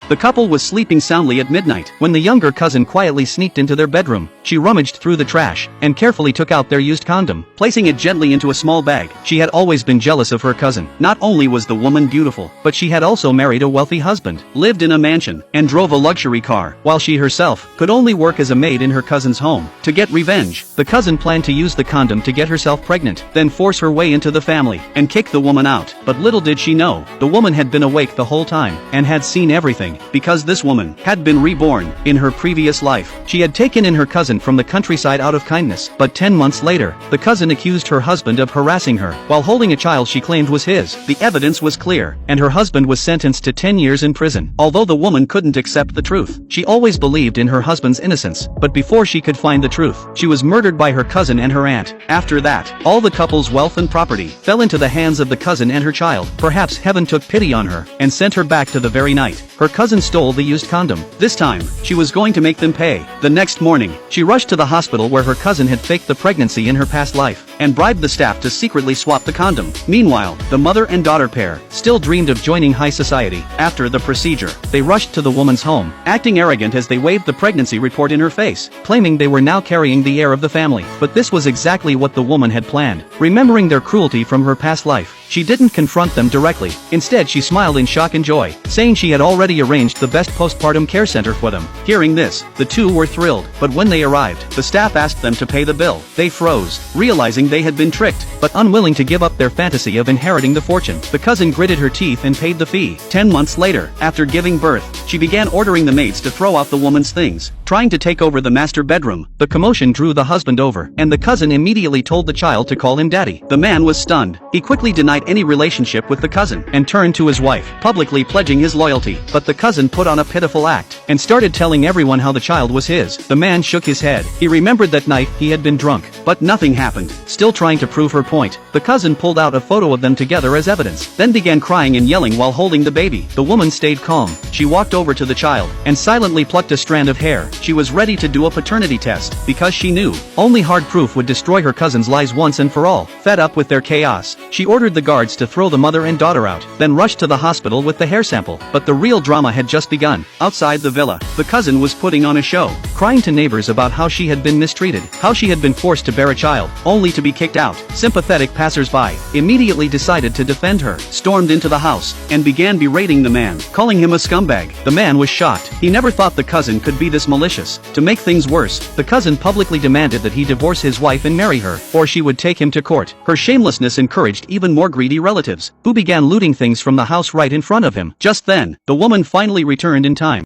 The couple was sleeping soundly at midnight when the younger cousin quietly sneaked into their bedroom. She rummaged through the trash and carefully took out their used condom, placing it gently into a small bag. She had always been jealous of her cousin. Not only was the woman beautiful, but she had also married a wealthy husband, lived in a mansion, and drove a luxury car, while she herself could only work as a maid in her cousin's home. To get revenge, the cousin planned to use the condom to get herself pregnant, then force her way into the family and kick the woman out. But little did she know, the woman had been awake the whole time and had seen everything, because this woman had been reborn in her previous life. She had taken in her cousin from the countryside out of kindness, but 10 months later, the cousin accused her husband of harassing her while holding a child she claimed was his. The evidence was clear, and her husband was sentenced to 10 years in prison. Although the woman couldn't accept the truth, she always believed in her husband's innocence, but before she could find the truth, she was murdered by her cousin and her aunt. After that, all the couple's wealth and property fell into the hands of the cousin and her child. Perhaps heaven took pity on her and sent her back to the very night her cousin stole the used condom. This time, she was going to make them pay. The next morning, she rushed to the hospital where her cousin had faked the pregnancy in her past life and bribed the staff to secretly swap the condom. Meanwhile, the mother and daughter pair still dreamed of joining high society. After the procedure, they rushed to the woman's home, acting arrogant as they waved the pregnancy report in her face, claiming they were now carrying the heir of the family. But this was exactly what the woman had planned. Remembering their cruelty from her past life, she didn't confront them directly. Instead, she smiled in shock and joy, saying she had already arranged the best postpartum care center for them. Hearing this, the two were thrilled, but when they arrived, the staff asked them to pay the bill. They froze, realizing they had been tricked, but unwilling to give up their fantasy of inheriting the fortune. The cousin gritted her teeth and paid the fee. 10 months later, after giving birth, she began ordering the maids to throw out the woman's things, trying to take over the master bedroom. The commotion drew the husband over, and the cousin immediately told the child to call him daddy. The man was stunned. He quickly denied any relationship with the cousin and turned to his wife, publicly pledging his loyalty. But the cousin put on a pitiful act and started telling everyone how the child was his. The man shook his head. He remembered that night he had been drunk, but nothing happened. Still trying to prove her point, the cousin pulled out a photo of them together as evidence, then began crying and yelling while holding the baby. The woman stayed calm. She walked over to the child and silently plucked a strand of hair. She was ready to do a paternity test because she knew only hard proof would destroy her cousin's lies once and for all. Fed up with their chaos, she ordered the guards to throw the mother and daughter out, then rushed to the hospital with the hair sample. But the real drama had just begun. Outside the villa, the cousin was putting on a show, crying to neighbors about how she had been mistreated, how she had been forced to bear a child, only to be kicked out. Sympathetic passers-by immediately decided to defend her, stormed into the house, and began berating the man, calling him a scumbag. The man was shocked. He never thought the cousin could be this malicious. To make things worse, the cousin publicly demanded that he divorce his wife and marry her, or she would take him to court. Her shamelessness encouraged even more greedy relatives, who began looting things from the house right in front of him. Just then, the woman finally returned in time.